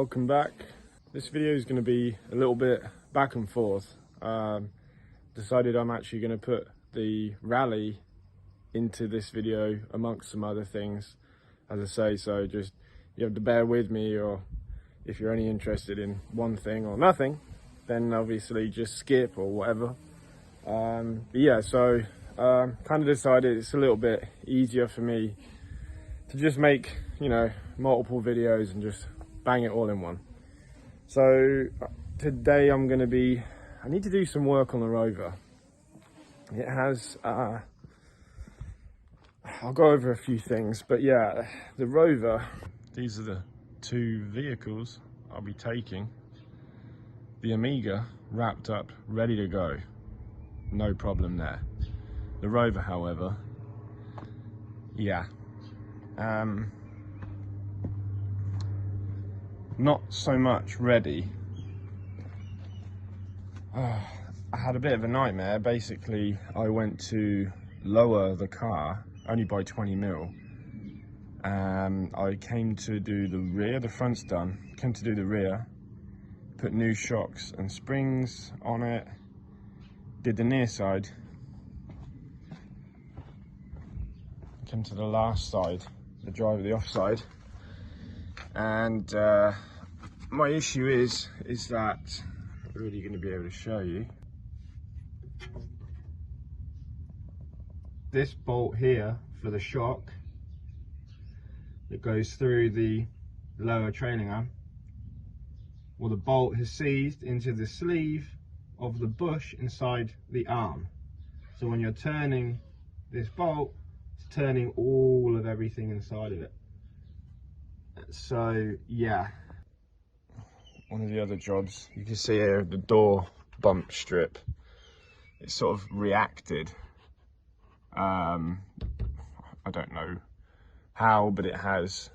welcome back. This video is going to be a little bit back and forth. Decided I'm actually going to put the rally into this video amongst some other things, as I say, so just you have to bear with me, or if you're only interested in one thing or nothing, then obviously just skip or whatever. But yeah, so kind of decided it's a little bit easier for me to just make, you know, multiple videos and just bang it all in one. So today I need to do some work on the Rover. It has, I'll go over a few things, but yeah, the Rover, these are the two vehicles I'll be taking. The Amiga wrapped up, ready to go, no problem there. The Rover, however, yeah, not so much ready. I had a bit of a nightmare. Basically, I went to lower the car only by 20 mil. I came to do the rear, the front's done, came to do the rear, put new shocks and springs on it, did the near side, came to the last side, the driver, the offside, and my issue is that I'm really going to be able to show you. This bolt here for the shock that goes through the lower trailing arm, well, the bolt has seized into the sleeve of the bush inside the arm. So when you're turning this bolt, it's turning all of everything inside of it. So yeah, one of the other jobs, you can see here the door bump strip, it sort of reacted. I don't know how, but it has.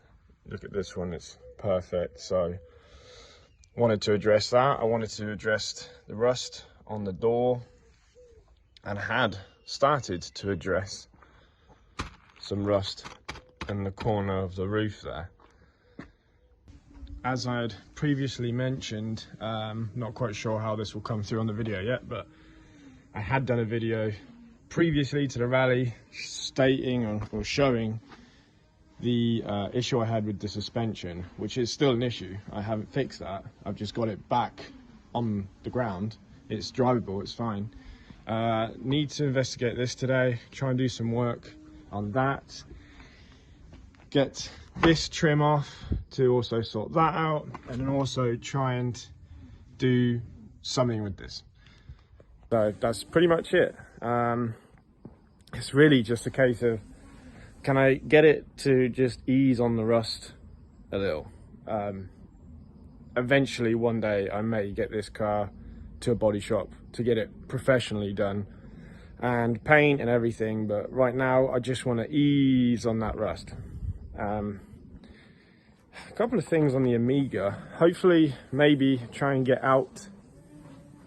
Look at this one, it's perfect. So I wanted to address that. I wanted to address the rust on the door, and had started to address some rust in the corner of the roof there. As I had previously mentioned, not quite sure how this will come through on the video yet, but I had done a video previously to the rally stating or showing the issue I had with the suspension, which is still an issue. I haven't fixed that. I've just got it back on the ground. It's drivable, it's fine. Need to investigate this today, try and do some work on that. Get this trim off to also sort that out, and then also try and do something with this. So that's pretty much it. It's really just a case of, can I get it to just ease on the rust a little? Eventually one day I may get this car to a body shop to get it professionally done and paint and everything, but right now I just want to ease on that rust. A couple of things on the Amiga, hopefully maybe try and get out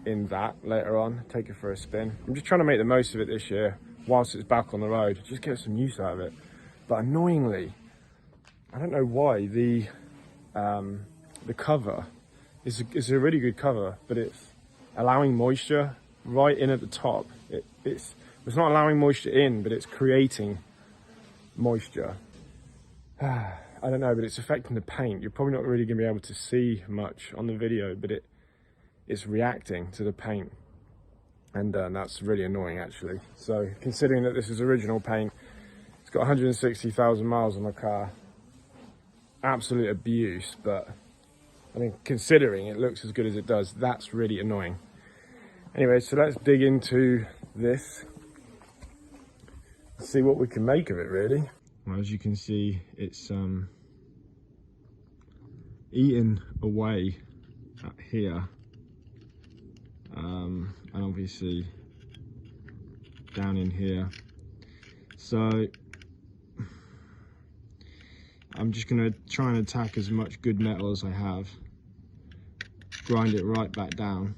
in that later on, take it for a spin. I'm just trying to make the most of it this year whilst it's back on the road, just get some use out of it. But annoyingly, I don't know why, the cover is a really good cover, but it's allowing moisture right in at the top. It's not allowing moisture in, but it's creating moisture. I don't know, but it's affecting the paint. You're probably not really going to be able to see much on the video, but it's reacting to the paint, and that's really annoying actually. So considering that this is original paint, it's got 160,000 miles on the car, absolute abuse, but I mean, considering it looks as good as it does, that's really annoying. Anyway, so let's dig into this, see what we can make of it really. Well, as you can see, it's eaten away at here, and obviously down in here. So I'm just going to try and attack as much good metal as I have, grind it right back down,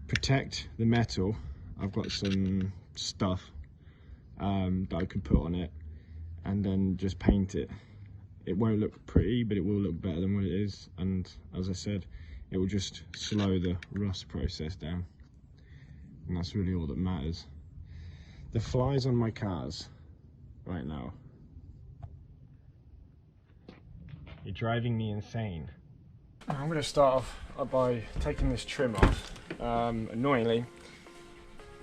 protect the metal. I've got some stuff that I could put on it, and then just paint it it won't look pretty, but it will look better than what it is. And as I said, it will just slow the rust process down. And that's really all that matters. The flies on my cars right now, you're driving me insane. I'm going to start off by taking this trim off. Annoyingly,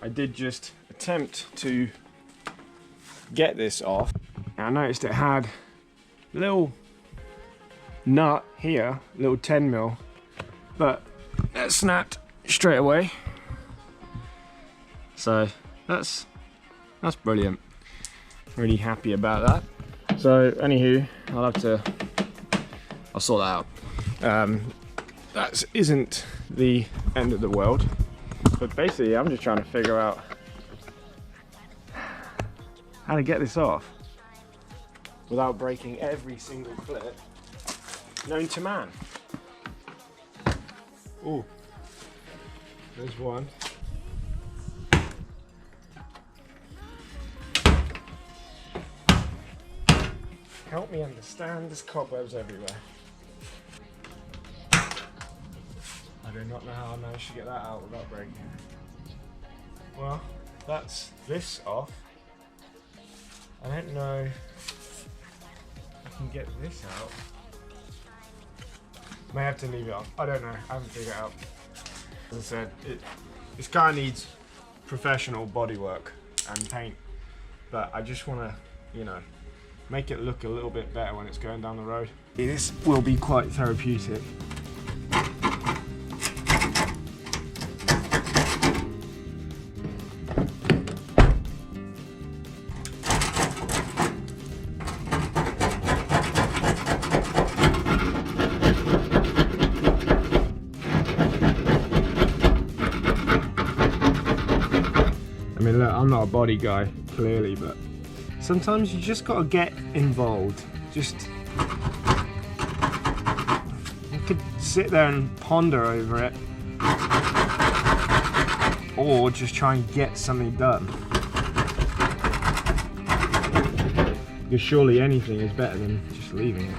I did just attempt to get this off. I noticed it had a little nut here, little 10mm, but that snapped straight away. So that's brilliant. Really happy about that. So anywho, I'll sort that out. That isn't the end of the world, but basically I'm just trying to figure out how to get this off without breaking every single clip known to man. Oh, there's one. Help me understand, there's cobwebs everywhere. I do not know how I managed to get that out without breaking it. Well, that's this off. I don't know if I can get this out. May have to leave it off. I don't know, I haven't figured it out. As I said, this car needs professional bodywork and paint, but I just want to, you know, make it look a little bit better when it's going down the road. This will be quite therapeutic. I mean, look, I'm not a body guy, clearly, but sometimes you just gotta get involved. You could sit there and ponder over it, or just try and get something done. Because surely anything is better than just leaving it.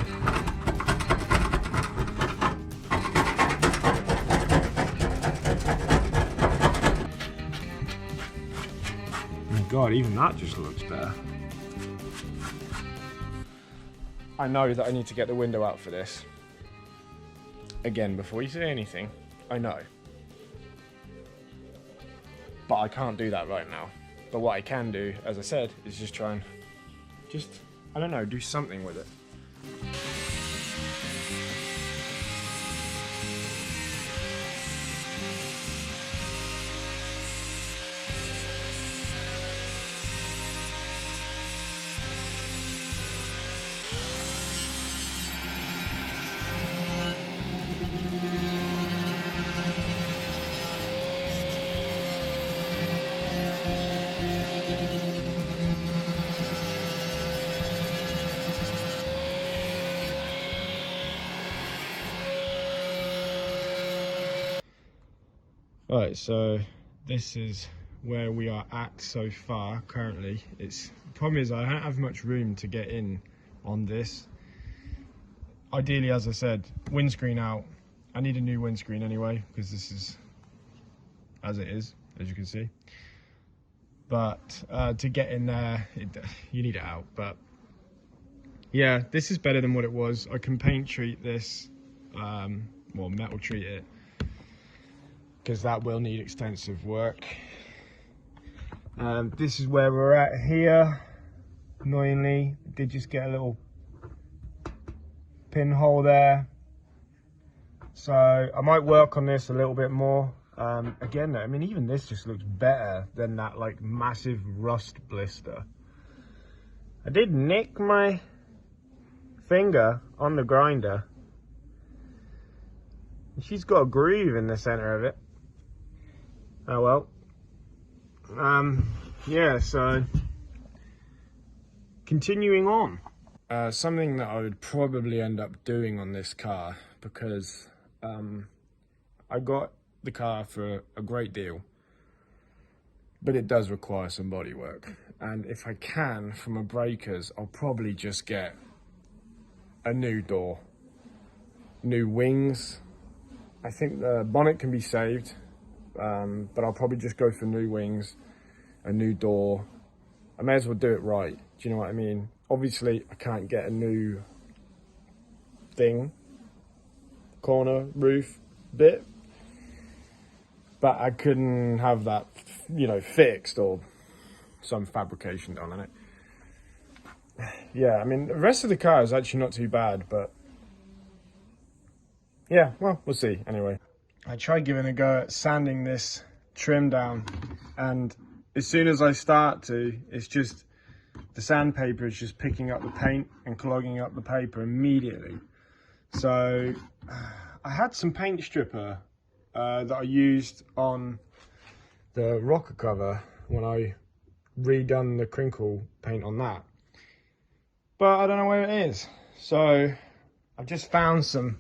Oh my God, even that just looks better. I know that I need to get the window out for this. Again, before you say anything, I know. But I can't do that right now. But what I can do, as I said, is just try and I don't know, do something with it. Right, so this is where we are at so far currently. The problem is I don't have much room to get in on this. Ideally, as I said, windscreen out. I need a new windscreen anyway, because this is as it is, as you can see. But to get in there, you need it out. But yeah, this is better than what it was. I can paint treat this, well, metal treat it, because that will need extensive work. This is where we're at here. Annoyingly, did just get a little pinhole there, so I might work on this a little bit more. Again, I mean, even this just looks better than that like massive rust blister. I did nick my finger on the grinder. She's got a groove in the center of it. Oh well. Yeah, so continuing on. Something that I would probably end up doing on this car, because I got the car for a great deal, but it does require some body work. And if I can, from a breakers, I'll probably just get a new door, new wings. I think the bonnet can be saved, but I'll probably just go for new wings, a new door. I may as well do it right. Do you know what I mean? Obviously, I can't get a new thing, corner roof bit, but I couldn't have that, you know, fixed or some fabrication done on it. Yeah, I mean, the rest of the car is actually not too bad, but yeah, well, we'll see. Anyway, I tried giving a go at sanding this trim down, and as soon as I start to, it's just, the sandpaper is just picking up the paint and clogging up the paper immediately. So I had some paint stripper that I used on the rocker cover when I redone the crinkle paint on that, but I don't know where it is. So I've just found some,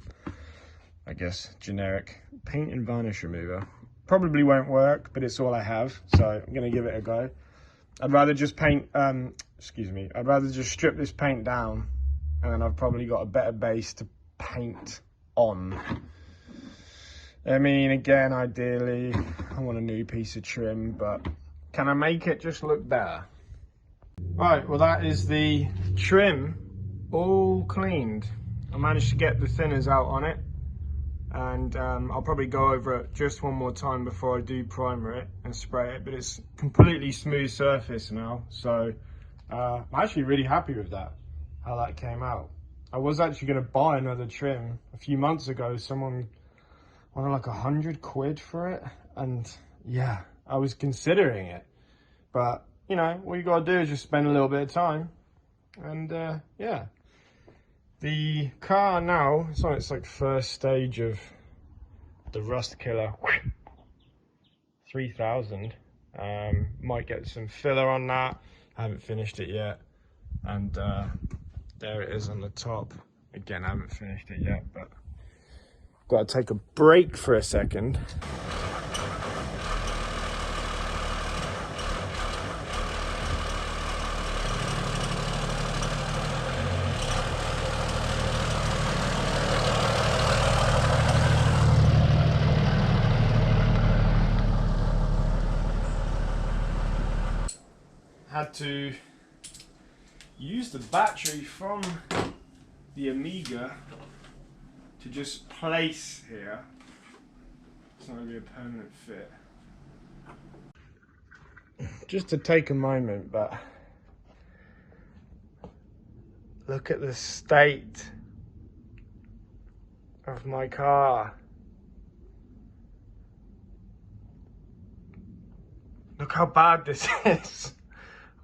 I guess, generic paint and varnish remover. Probably won't work, but it's all I have, so I'm gonna give it a go. I'd rather just paint, I'd rather just strip this paint down, and then I've probably got a better base to paint on. I mean, again, ideally, I want a new piece of trim, but can I make it just look better? Right, well, that is the trim all cleaned. I managed to get the thinners out on it, and I'll probably go over it just one more time before I do primer it and spray it, but it's completely smooth surface now, so I'm actually really happy with that, how that came out. I was actually going to buy another trim a few months ago. Someone wanted like 100 quid for it, and yeah, I was considering it, but you know, all you gotta do is just spend a little bit of time, and yeah. The car now, it's on its like first stage of the rust killer. 3000. Might get some filler on that. I haven't finished it yet, and there it is on the top. Again, I haven't finished it yet, but got to take a break for a second. Had to use the battery from the Amiga to just place here. It's not going to be a permanent fit. Just to take a moment, but look at the state of my car. Look how bad this is.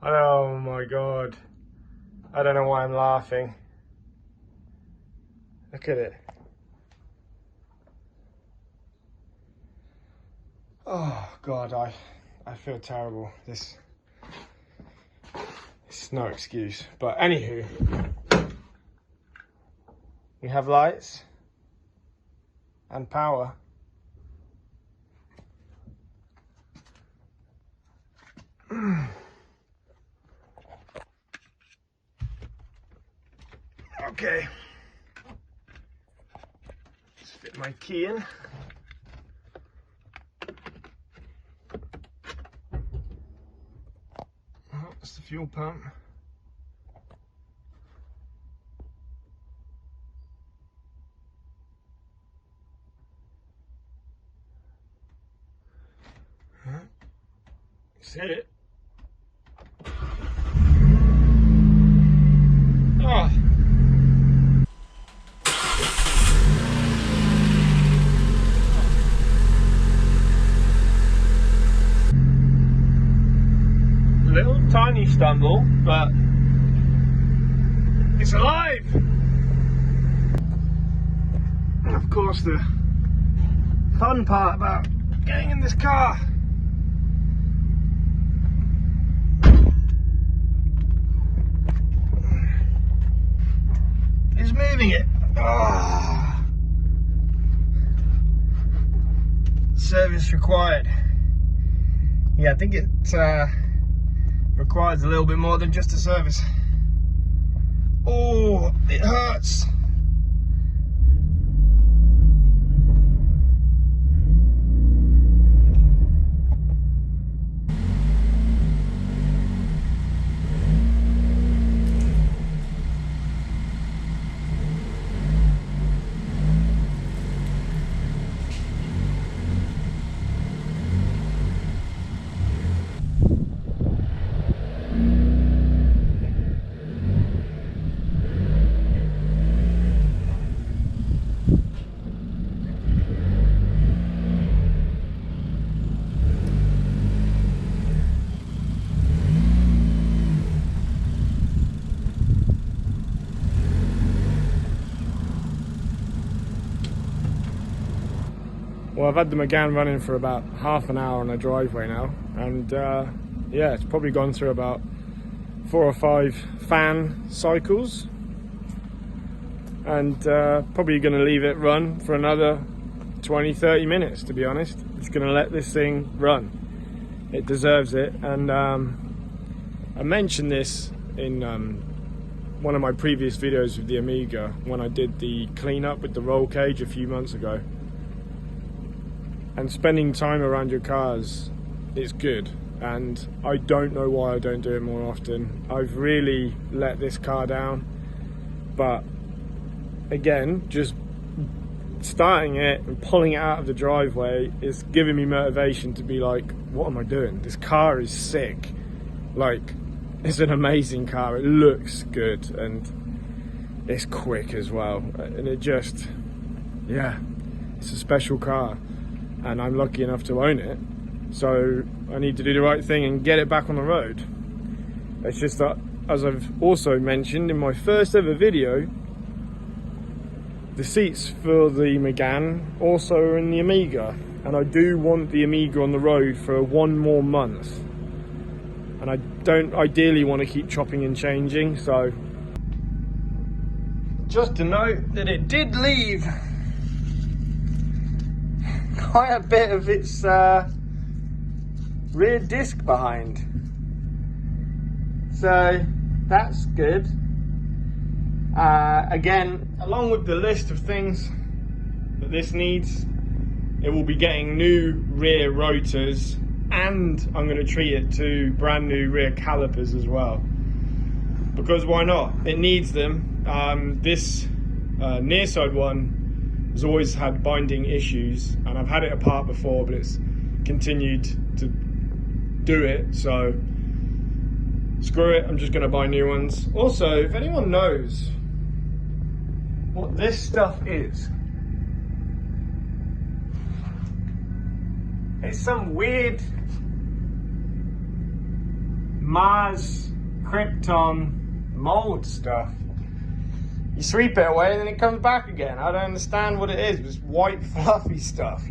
Oh my god. I don't know why I'm laughing. Look at it. Oh god, I feel terrible. This is no excuse. But anywho, we have lights and power. Okay, let's fit my key in. Oh, that's the fuel pump. Set it. Oh. Little tiny stumble, but it's alive. And of course, the fun part about getting in this car is moving it. Oh. Service required. Yeah, I think it requires a little bit more than just a service. Oh, it hurts. Well, I've had the Megane running for about half an hour on a driveway now, and yeah, it's probably gone through about 4 or 5 fan cycles, and probably going to leave it run for another 20-30 minutes, to be honest. Just going to let this thing run. It deserves it. And I mentioned this in one of my previous videos with the Amiga when I did the cleanup with the roll cage a few months ago. And spending time around your cars is good, and I don't know why I don't do it more often. I've really let this car down, but again, just starting it and pulling it out of the driveway is giving me motivation to be like, what am I doing? This car is sick. Like, it's an amazing car. It looks good and it's quick as well, and it just, yeah, it's a special car. And I'm lucky enough to own it, so I need to do the right thing and get it back on the road. It's just that, as I've also mentioned in my first ever video, the seats for the Megane also are in the Amiga, and I do want the Amiga on the road for 1 more month, and I don't ideally want to keep chopping and changing. So just to note that it did leave quite a bit of its rear disc behind, so that's good. Again, along with the list of things that this needs, it will be getting new rear rotors, and I'm going to treat it to brand new rear calipers as well, because why not? It needs them. This near side one has always had binding issues, and I've had it apart before, but it's continued to do it, so screw it, I'm just going to buy new ones. Also, if anyone knows what this stuff is, it's some weird Mars Krypton mold stuff. You sweep it away and then it comes back again. I don't understand what it is. It's white fluffy stuff.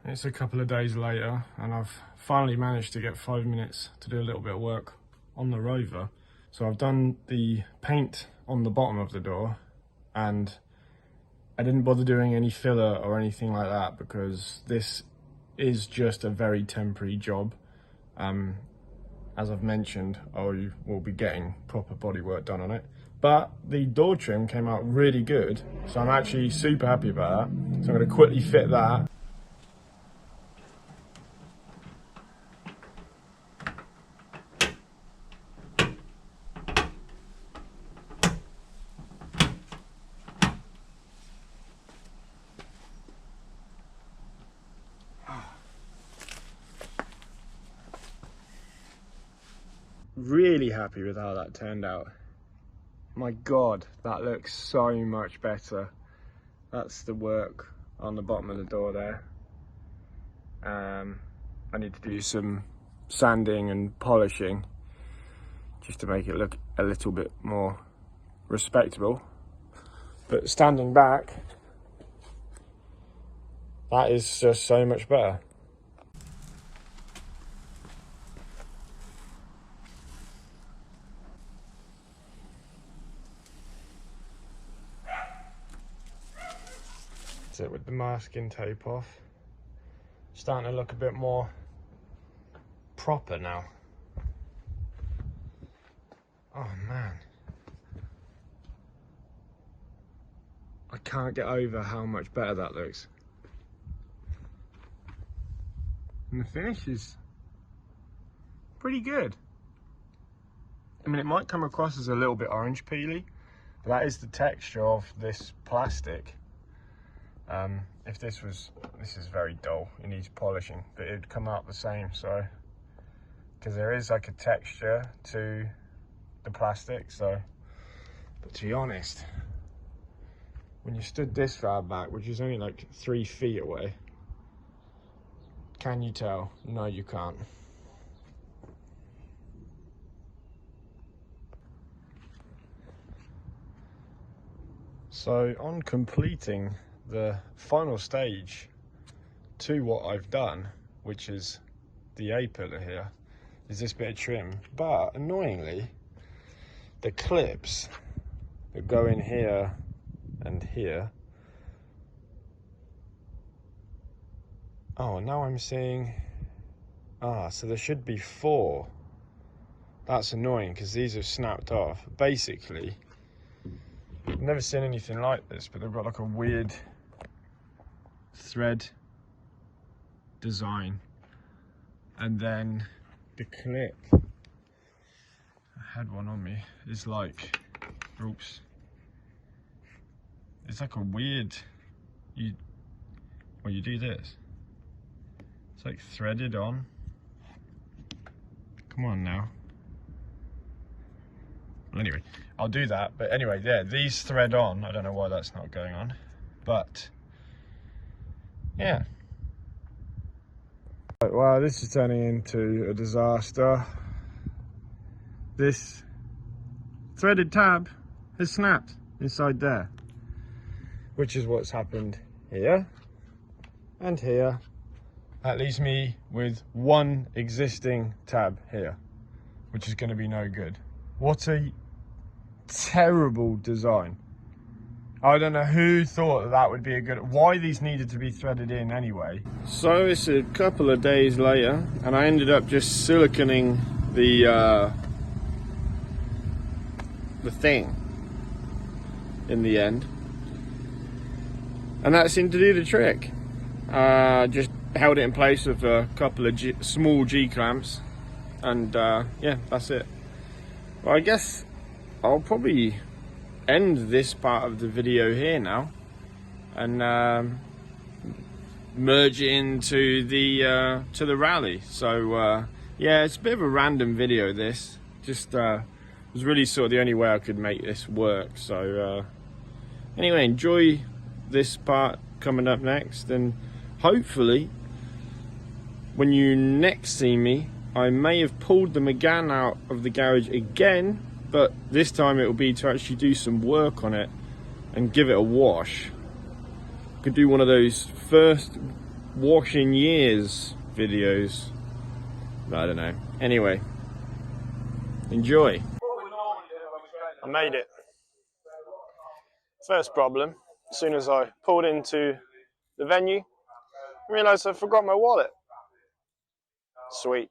It's a couple of days later and I've finally managed to get 5 minutes to do a little bit of work on the Rover. So I've done the paint on the bottom of the door, and I didn't bother doing any filler or anything like that because this is just a very temporary job. As I've mentioned, I will be getting proper bodywork done on it. But the door trim came out really good, so I'm actually super happy about that. So I'm going to quickly fit that. Really happy with how that turned out. My God, that looks so much better. That's the work on the bottom of the door there. I need to do some sanding and polishing just to make it look a little bit more respectable. But standing back, that is just so much better. It with the masking tape off, starting to look a bit more proper now. Oh man, can't get over how much better that looks. And the finish is pretty good. I mean, it might come across as a little bit orange peely, but that is the texture of this plastic. If this is very dull, it needs polishing, but it'd come out the same. So, because there is like a texture to the plastic. So, but to be honest, when you stood this far back, which is only like 3 feet away, can you tell? No, you can't. So on completing the final stage to what I've done, which is the A-pillar here, is this bit of trim. But annoyingly, the clips that go in here and here, oh, now I'm seeing, so there should be 4. That's annoying because these have snapped off. Basically, I've never seen anything like this, but they've got like a weird thread design, and then the clip, I had one on me, is like, oops, it's like a weird, you do this, it's like threaded on. Come on now. Well, anyway, I'll do that. But anyway, yeah, these thread on. I don't know why that's not going on, but yeah. Wow, this is turning into a disaster. This threaded tab has snapped inside there, which is what's happened here and here. That leaves me with 1 existing tab here, which is going to be no good. What a terrible design. I don't know who thought that would be a good, why these needed to be threaded in anyway. So it's a couple of days later, and I ended up just siliconing the thing in the end, and that seemed to do the trick. Just held it in place with a couple of small G clamps, and yeah, that's it. Well, I guess I'll probably end this part of the video here now, and merge it into the to the rally. So yeah, it's a bit of a random video. This just was really sort of the only way I could make this work. So anyway, enjoy this part coming up next, and hopefully when you next see me, I may have pulled the Megane out of the garage again, but this time it will be to actually do some work on it and give it a wash. Could do one of those first wash in years videos. I don't know. Anyway, enjoy. I made it. First problem, as soon as I pulled into the venue, I realised I forgot my wallet. Sweet.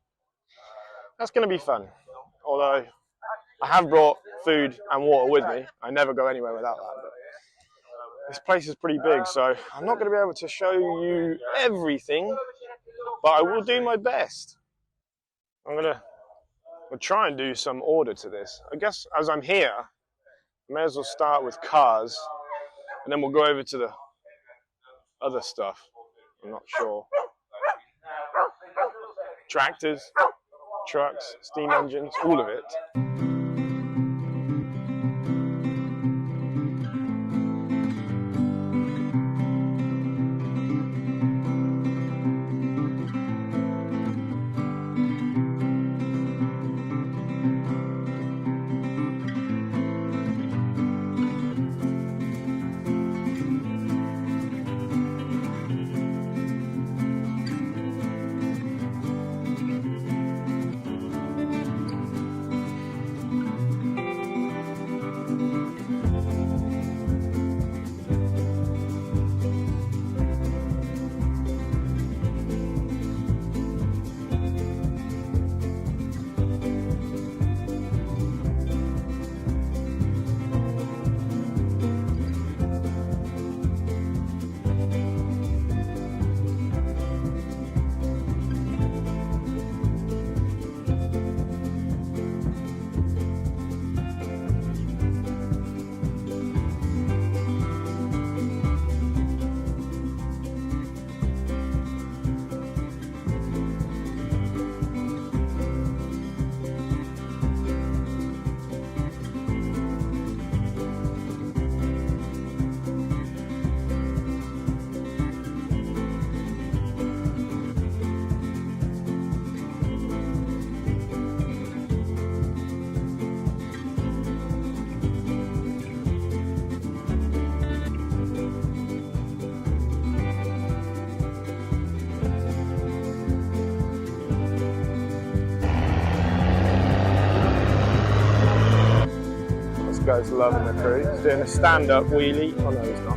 That's going to be fun. Although I have brought food and water with me. I never go anywhere without that. But this place is pretty big, so I'm not going to be able to show you everything, but I will do my best. I'm going to try and do some order to this. I guess as I'm here, I may as well start with cars, and then we'll go over to the other stuff. I'm not sure. Tractors, trucks, steam engines, all of it. guy's loving the crew. He's doing a stand-up wheelie. Oh no, he's not.